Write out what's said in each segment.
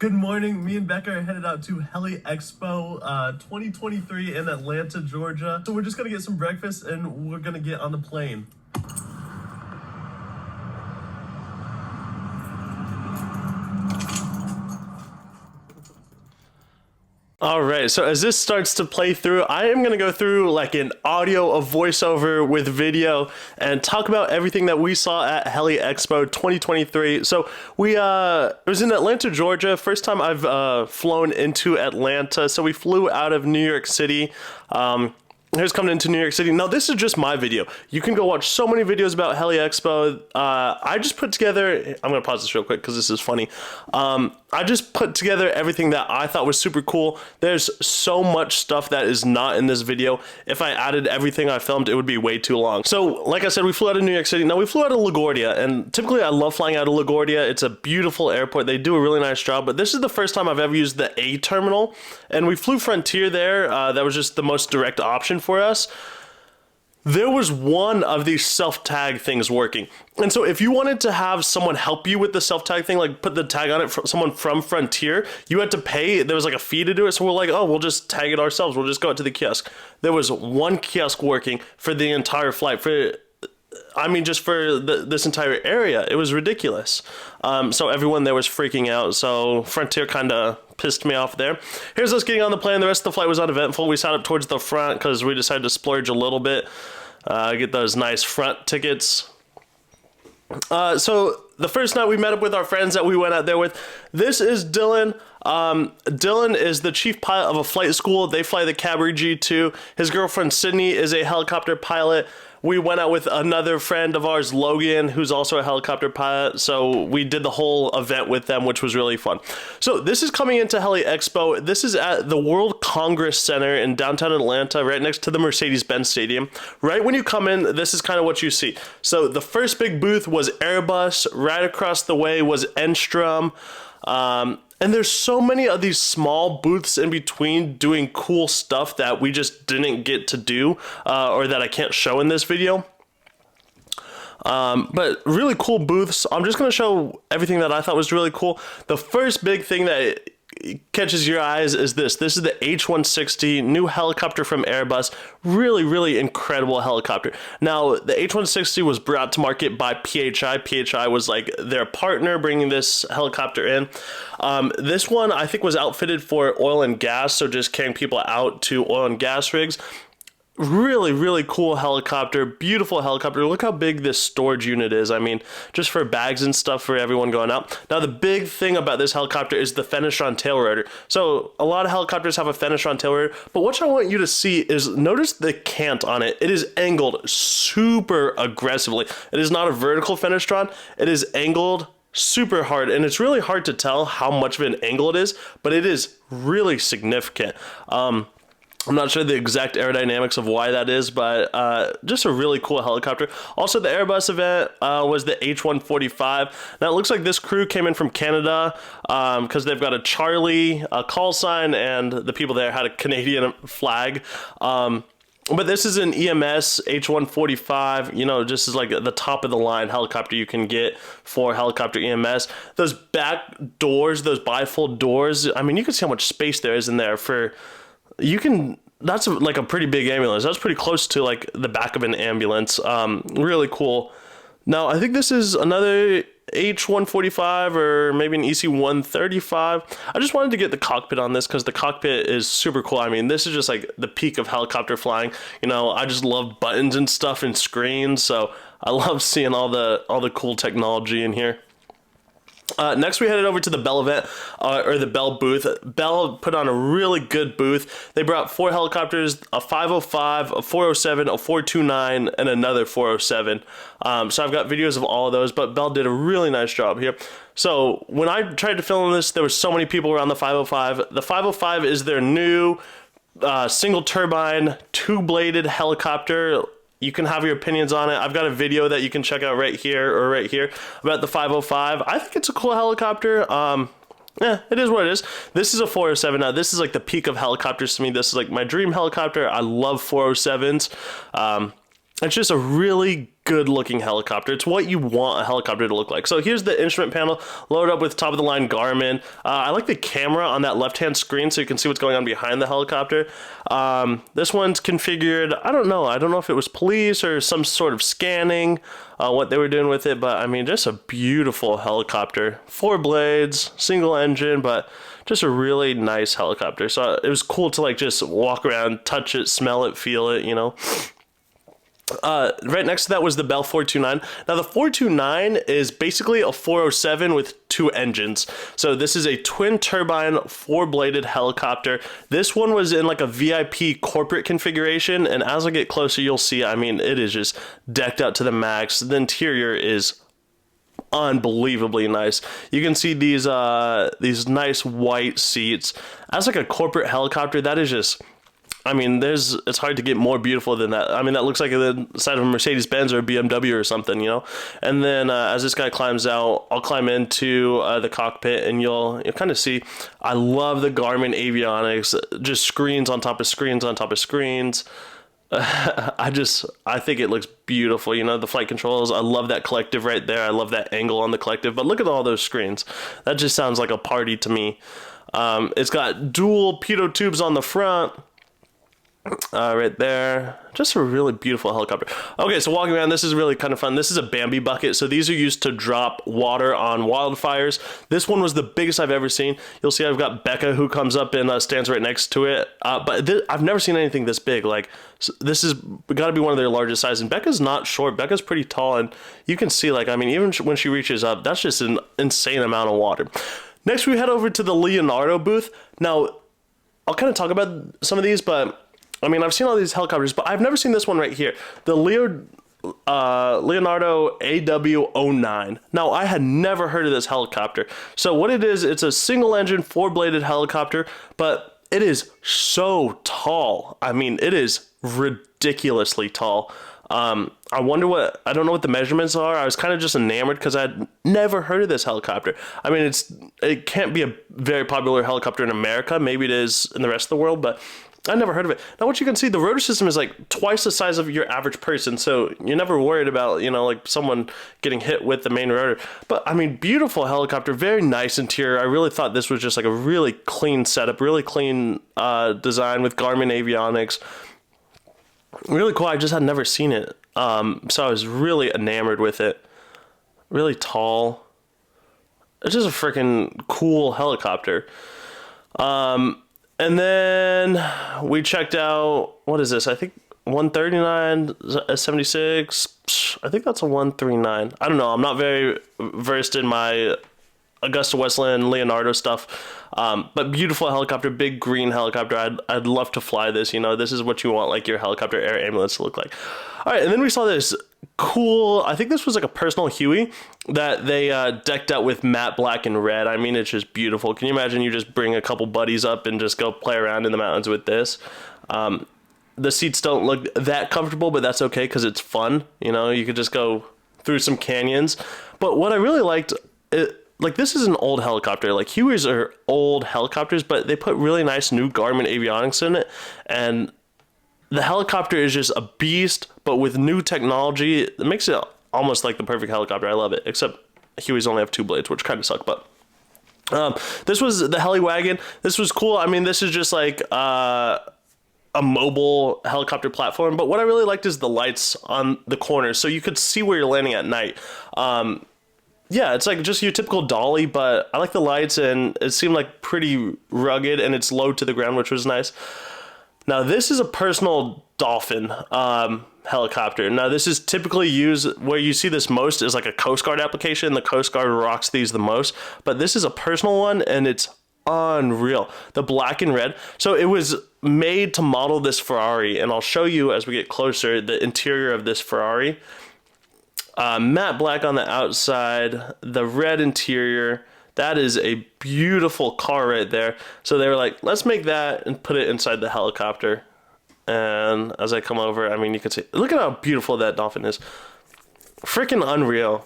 Good morning. Me and Becca are headed out to Heli Expo 2023 in Atlanta, Georgia. So we're just gonna get some breakfast and we're gonna get on the plane. All right, so as this starts to play through, I am going to go through like an audio, a voiceover with video, and talk about everything that we saw at Heli Expo 2023. So it was in Atlanta, Georgia. First time I've flown into Atlanta. So we flew out of New York City. Here's coming into New York City. Now, this is just my video. You can go watch so many videos about Heli Expo. I just put together, I'm going to pause this real quick because this is funny. I just put together everything that I thought was super cool. There's so much stuff that is not in this video. If I added everything I filmed, it would be way too long. So, like I said, we flew out of New York City. Now, we flew out of LaGuardia, and typically I love flying out of LaGuardia. It's a beautiful airport. They do a really nice job, but this is the first time I've ever used the A terminal, and we flew Frontier there. That was just the most direct option for us. There was one of these self-tag things working. And so if you wanted to have someone help you with the self-tag thing, like put the tag on it from someone from Frontier, you had to pay. There was like a fee to do it. So we're like, oh, we'll just tag it ourselves. We'll just go out to the kiosk. There was one kiosk working for the entire flight. Just for this entire area. It was ridiculous. So everyone there was freaking out. So Frontier kind of pissed me off there. Here's us getting on the plane. The rest of the flight was uneventful. We sat up towards the front because we decided to splurge a little bit. Get those nice front tickets. So the first night we met up with our friends that we went out there with. This is Dylan. Dylan is the chief pilot of a flight school. They fly the Cabri G2. His girlfriend Sydney is a helicopter pilot. We went out with another friend of ours, Logan, who's also a helicopter pilot. So we did the whole event with them, which was really fun. So this is coming into Heli Expo. This is at the World Congress Center in downtown Atlanta, right next to the Mercedes-Benz Stadium. Right when you come in, this is kind of what you see. So the first big booth was Airbus. Right across the way was Enstrom. And there's so many of these small booths in between doing cool stuff that we just didn't get to do, or that I can't show in this video. But really cool booths. I'm just going to show everything that I thought was really cool. The first big thing that catches your eyes is this. This is the H160, new helicopter from Airbus. Really, really incredible helicopter. Now, the H160 was brought to market by PHI. PHI was like their partner bringing this helicopter in. This one, I think, was outfitted for oil and gas, so just carrying people out to oil and gas rigs. Really, really cool helicopter, beautiful helicopter. Look how big this storage unit is. I mean, just for bags and stuff for everyone going out. Now, the big thing about this helicopter is the Fenestron tail rotor. So a lot of helicopters have a Fenestron tail rotor, but what I want you to see is notice the cant on it. It is angled super aggressively. It is not a vertical Fenestron. It is angled super hard, and it's really hard to tell how much of an angle it is, but it is really significant. I'm not sure the exact aerodynamics of why that is, but just a really cool helicopter. Also, the Airbus event was the H145. Now, it looks like this crew came in from Canada because they've got a Charlie call sign, and the people there had a Canadian flag. But this is an EMS H145, you know, just as like the top of the line helicopter you can get for helicopter EMS. Those back doors, those bifold doors, I mean, you can see how much space there is in there for... that's like a pretty big ambulance. That's pretty close to like the back of an ambulance. Really cool. Now, I think this is another H145 or maybe an EC135. I just wanted to get the cockpit on this because the cockpit is super cool. I mean, this is just like the peak of helicopter flying. You know, I just love buttons and stuff and screens. So I love seeing all the cool technology in here. Next, we headed over to the Bell event, or the Bell booth. Bell put on a really good booth. They brought 4 helicopters, a 505, a 407, a 429, and another 407. So I've got videos of all of those, but Bell did a really nice job here. So when I tried to film this, there were so many people around the 505. The 505 is their new single turbine, 2-bladed helicopter. You can have your opinions on it. I've got a video that you can check out right here or right here about the 505. I think it's a cool helicopter. It is what it is. This is a 407. Now, this is like the peak of helicopters to me. This is like my dream helicopter. I love 407s. It's just a really good looking helicopter. It's what you want a helicopter to look like. So here's the instrument panel loaded up with top of the line Garmin. I like the camera on that left hand screen so you can see what's going on behind the helicopter. This one's configured, I don't know if it was police or some sort of scanning, what they were doing with it, but I mean, just a beautiful helicopter. 4 blades, single engine, but just a really nice helicopter. So it was cool to like just walk around, touch it, smell it, feel it, you know. Right next to that was the Bell 429. Now the 429 is basically a 407 with 2 engines. So this is a twin turbine 4-bladed helicopter. This one was in like a VIP corporate configuration, and as I get closer you'll see, I mean, it is just decked out to the max. The interior is unbelievably nice. You can see these nice white seats. As like a corporate helicopter, that is just, I mean, it's hard to get more beautiful than that. I mean, that looks like the side of a Mercedes-Benz or a BMW or something, you know? And then as this guy climbs out, I'll climb into the cockpit and you'll kind of see, I love the Garmin avionics, just screens on top of screens on top of screens. I think it looks beautiful, you know, the flight controls. I love that collective right there. I love that angle on the collective, but look at all those screens. That just sounds like a party to me. It's got dual pitot tubes on the front. Right there, just a really beautiful helicopter. Okay, so walking around, this is really kind of fun. This is a Bambi Bucket, so these are used to drop water on wildfires. This one was the biggest I've ever seen. You'll see I've got Becca who comes up and stands right next to it, but I've never seen anything this big. Like, this is got to be one of their largest size, and Becca's not short. Becca's pretty tall, and you can see, like, I mean, even when she reaches up, that's just an insane amount of water. Next, we head over to the Leonardo booth. Now, I'll kind of talk about some of these, but I mean, I've seen all these helicopters, but I've never seen this one right here. The Leonardo AW09. Now, I had never heard of this helicopter. So what it is, it's a single engine, 4-bladed helicopter, but it is so tall. I mean, it is ridiculously tall. I don't know what the measurements are. I was kind of just enamored because I'd never heard of this helicopter. I mean, it can't be a very popular helicopter in America. Maybe it is in the rest of the world, but I never heard of it. Now, what you can see, the rotor system is like twice the size of your average person, so you're never worried about, you know, like someone getting hit with the main rotor. But I mean, beautiful helicopter, very nice interior. I really thought this was just like a really clean setup, really clean design with Garmin avionics. Really cool. I just had never seen it, so I was really enamored with it. Really tall. It's just a freaking cool helicopter. And then we checked out, what is this? I think 139, 76. I think that's a 139. I don't know. I'm not very versed in my Augusta Westland Leonardo stuff. But beautiful helicopter, big green helicopter. I'd love to fly this. You know, this is what you want like your helicopter air ambulance to look like. All right, and then we saw this cool, I think this was like a personal Huey that they decked out with matte black and red. I mean, it's just beautiful. Can you imagine you just bring a couple buddies up and just go play around in the mountains with this? The seats don't look that comfortable, but that's okay because it's fun. You know, you could just go through some canyons. But what I really liked, like, this is an old helicopter. Like, Hueys are old helicopters, but they put really nice new Garmin avionics in it, and the helicopter is just a beast, but with new technology, it makes it almost like the perfect helicopter. I love it, except Hueys only have 2 blades, which kind of suck, but this was the Heli Wagon. This was cool. I mean, this is just like a mobile helicopter platform, but what I really liked is the lights on the corners, so you could see where you're landing at night. Yeah, it's like just your typical dolly, but I like the lights, and it seemed like pretty rugged, and it's low to the ground, which was nice. Now, this is a personal Dolphin helicopter. Now, this is typically used, where you see this most is like a Coast Guard application. The Coast Guard rocks these the most, but this is a personal one, and it's unreal. The black and red. So it was made to model this Ferrari, and I'll show you as we get closer the interior of this Ferrari. Matte black on the outside, the red interior. That is a beautiful car right there. So they were like, let's make that and put it inside the helicopter. And as I come over, I mean, you can see, look at how beautiful that Dolphin is. Freaking unreal.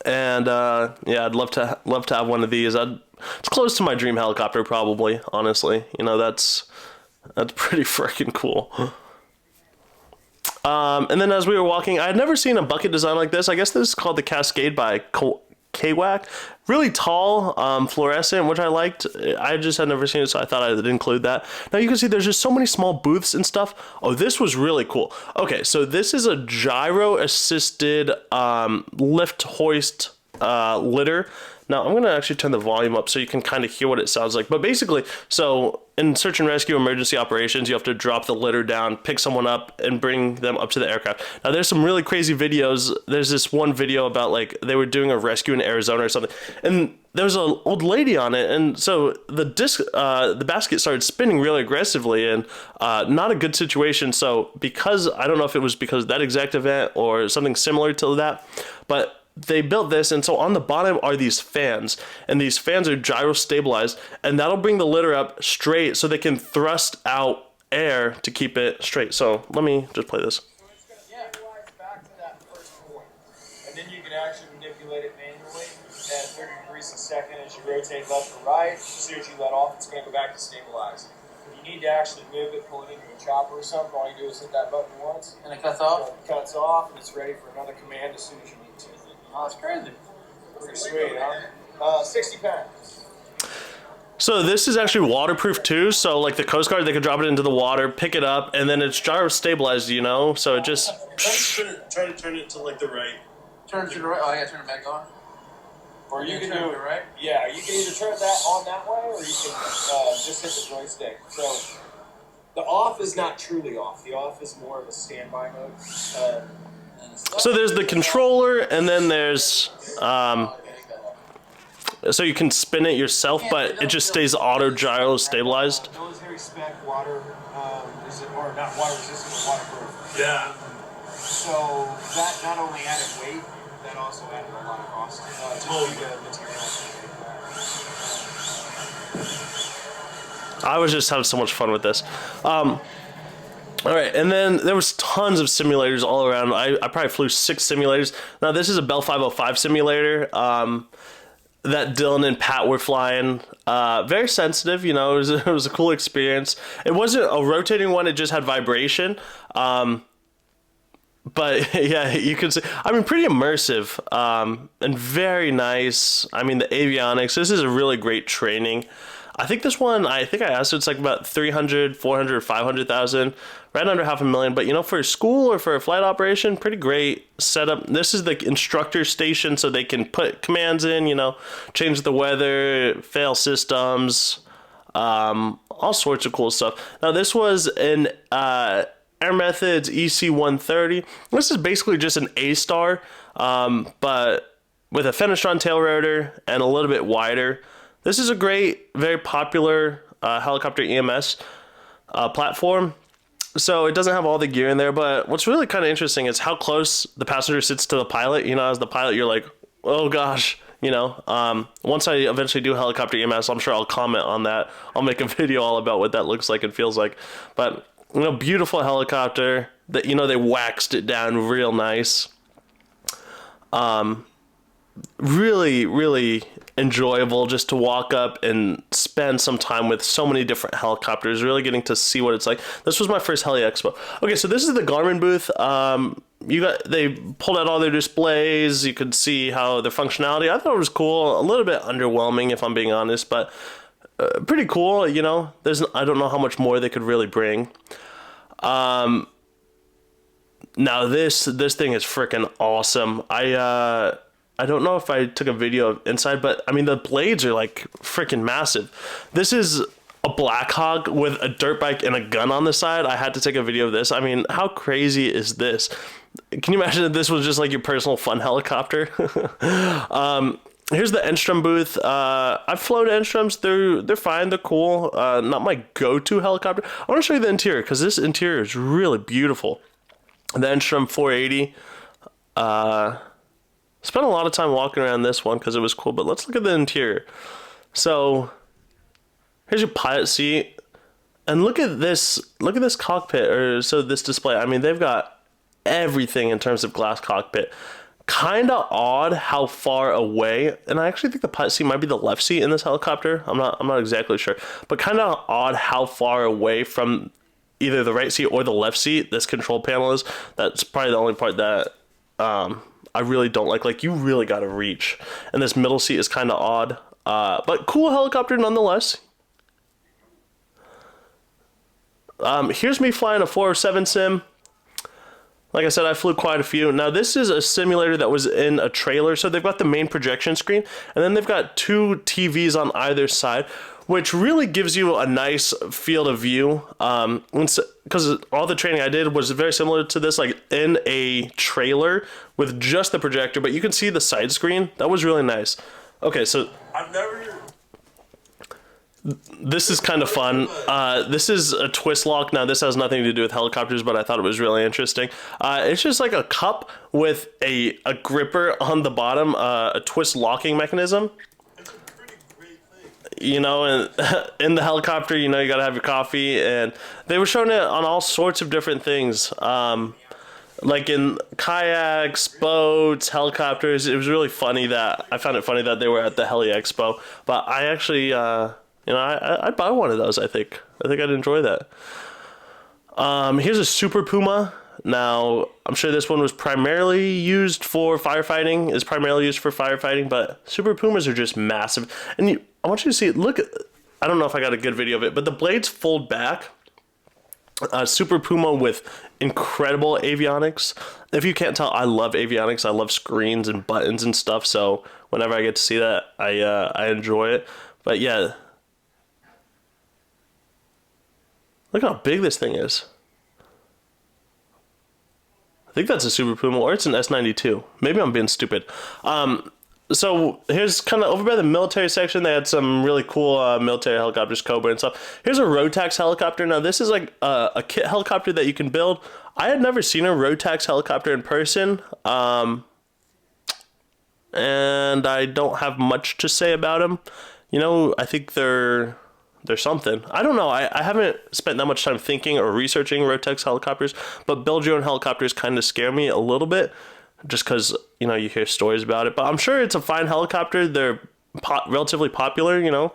And yeah, I'd love to have one of these. It's close to my dream helicopter, probably, honestly. You know, that's pretty freaking cool. And then as we were walking, I had never seen a bucket design like this. I guess this is called the Cascade by Kwack. Really tall, fluorescent, which I liked. I just had never seen it, so I thought I'd include that. Now you can see there's just so many small booths and stuff. Oh, this was really cool. Okay, so this is a gyro-assisted lift hoist litter. Now I'm gonna actually turn the volume up so you can kind of hear what it sounds like. But basically, so in search and rescue emergency operations, you have to drop the litter down, pick someone up, and bring them up to the aircraft. Now there's some really crazy videos. There's this one video about like they were doing a rescue in Arizona or something, and there was an old lady on it, and so the basket started spinning really aggressively, and not a good situation. So because I don't know if it was because of that exact event or something similar to that, but they built this, and so on the bottom are these fans, and these fans are gyro stabilized, and that'll bring the litter up straight so they can thrust out air to keep it straight. So let me just play this. So it's going to stabilize back to that first point, and then you can actually manipulate it manually at 30 degrees a second as you rotate left or right. As soon as you let off, it's going to go back to stabilize. If you need to actually move it, pull it into a chopper or something, all you do is hit that button once, and it cuts off? It cuts off, and it's ready for another command as soon as you need to. Oh, that's crazy. Pretty sweet, huh? 60 pounds. So this is actually waterproof too. So like the Coast Guard, they could drop it into the water, pick it up, and then it's gyro stabilized, you know? So it just... Try to turn it to like the right. Turn to the right? Oh, I gotta turn it back on? Or you can turn do it to the right? Yeah, you can either turn that on that way, or you can just hit the joystick. So the off is not truly off. The off is more of a standby mode. So there's the controller, and then there's so you can spin it yourself, but it just stays auto gyro stabilized. Military spec water, or not water resistant, but waterproof. Yeah. So that not only added weight, that also added a lot of cost. Just due to materials. I was just having so much fun with this. All right, and then there was tons of simulators all around. I probably flew 6 simulators. Now this is a Bell 505 simulator that Dylan and Pat were flying. Very sensitive, you know. It was a cool experience. It wasn't a rotating one; it just had vibration. But yeah, you could see. I mean, pretty immersive and very nice. I mean, the avionics. This is a really great training. I think this one, I asked, it's like about 300, 400, 500,000, right under $500,000. But, you know, for a school or for a flight operation, pretty great setup. This is the instructor station, so they can put commands in, you know, change the weather, fail systems, all sorts of cool stuff. Now, this was an Air Methods EC130. This is basically just an A-star, but with a Fenestron tail rotor and a little bit wider. This is a great, very popular helicopter EMS platform. So it doesn't have all the gear in there, but what's really kind of interesting is how close the passenger sits to the pilot. You know, as the pilot, you're like, oh gosh, you know. Once I eventually do helicopter EMS, I'm sure I'll comment on that. I'll make a video all about what that looks like and feels like. But, you know, beautiful helicopter. That, you know, they waxed it down real nice. Really, really enjoyable just to walk up and spend some time with so many different helicopters, really getting to see what it's like. This was my first Heli Expo. Okay, so this is the Garmin booth. They pulled out all their displays. You could see how their functionality. I thought it was cool. A little bit underwhelming, if I'm being honest, but pretty cool. You know, I don't know how much more they could really bring. Now this thing is freaking awesome. I don't know if I took a video of inside, but I mean, the blades are like freaking massive. This is a Black Hawk with a dirt bike and a gun on the side. I had to take a video of this. I mean, how crazy is this? Can you imagine if this was just like your personal fun helicopter? Here's the Enstrom booth. I've flown Enstroms. They're fine. They're cool. Not my go-to helicopter. I want to show you the interior because this interior is really beautiful. The Enstrom 480. Spent a lot of time walking around this one because it was cool, but let's look at the interior. So here's your pilot seat, and look at this cockpit, or so this display. I mean, they've got everything in terms of glass cockpit. Kind of odd how far away, and I actually think the pilot seat might be the left seat in this helicopter. I'm not exactly sure, but kind of odd how far away from either the right seat or the left seat, this control panel is. That's probably the only part that I really don't like. Like, you really got to reach. And this middle seat is kind of odd. But cool helicopter nonetheless. Here's me flying a 407 sim. Like I said, I flew quite a few. Now, this is a simulator that was in a trailer. So they've got the main projection screen, and then they've got 2 TVs on either side, which really gives you a nice field of view. Because all the training I did was very similar to this, like in a trailer with just the projector, but you can see the side screen. That was really nice. Okay, so I've never. this is kind of fun. This is a twist lock. Now, this has nothing to do with helicopters, but I thought it was really interesting. It's just like a cup with a gripper on the bottom, a twist locking mechanism. It's a pretty great thing. You know, and in the helicopter, you know, you gotta have your coffee, and they were showing it on all sorts of different things. Like in kayaks, boats, helicopters. It was really funny that I found it funny that they were at the Heli Expo. But I actually, you know, I'd buy one of those. I think I'd enjoy that. Here's a Super Puma. Now, I'm sure this one was primarily used for firefighting. Is primarily used for firefighting, but Super Pumas are just massive. And I want you to see it. Look, I don't know if I got a good video of it, but the blades fold back. Super Puma with incredible avionics. If you can't tell, I love avionics. I love screens and buttons and stuff. So whenever I get to see that, I enjoy it. But yeah, look how big this thing is. I think that's a Super Puma, or it's an S92. Maybe I'm being stupid. So here's kind of over by the military section. They had some really cool military helicopters, Cobra and stuff. Here's a Rotex helicopter. Now, this is like a kit helicopter that you can build. I had never seen a Rotex helicopter in person. And I don't have much to say about them. You know, I think they're something. I don't know. I haven't spent that much time thinking or researching Rotex helicopters, but build your own helicopters kind of scare me a little bit, just because, you know, you hear stories about it. But I'm sure it's a fine helicopter. They're relatively popular, you know.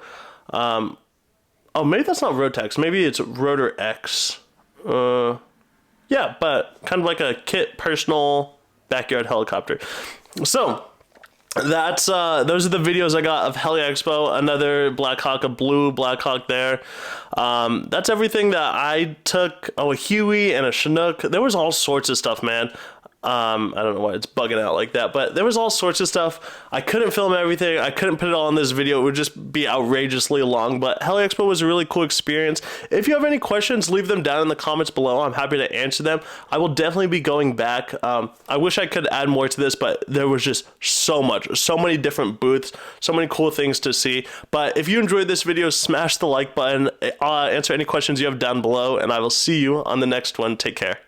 Oh, maybe that's not Rotex. Maybe it's Rotor X. Yeah, but kind of like a kit personal backyard helicopter. So that's those are the videos I got of Heli Expo. Another Black Hawk, a blue Black Hawk there. That's everything that I took. Oh, a Huey and a Chinook. There was all sorts of stuff, man. I don't know why it's bugging out like that, but there was all sorts of stuff. I couldn't film everything. I couldn't put it all in this video. It would just be outrageously long, but Heli Expo was a really cool experience. If you have any questions, leave them down in the comments below. I'm happy to answer them. I will definitely be going back. I wish I could add more to this, but there was just so many different booths, so many cool things to see. But if you enjoyed this video, smash the like button, answer any questions you have down below, and I will see you on the next one. Take care.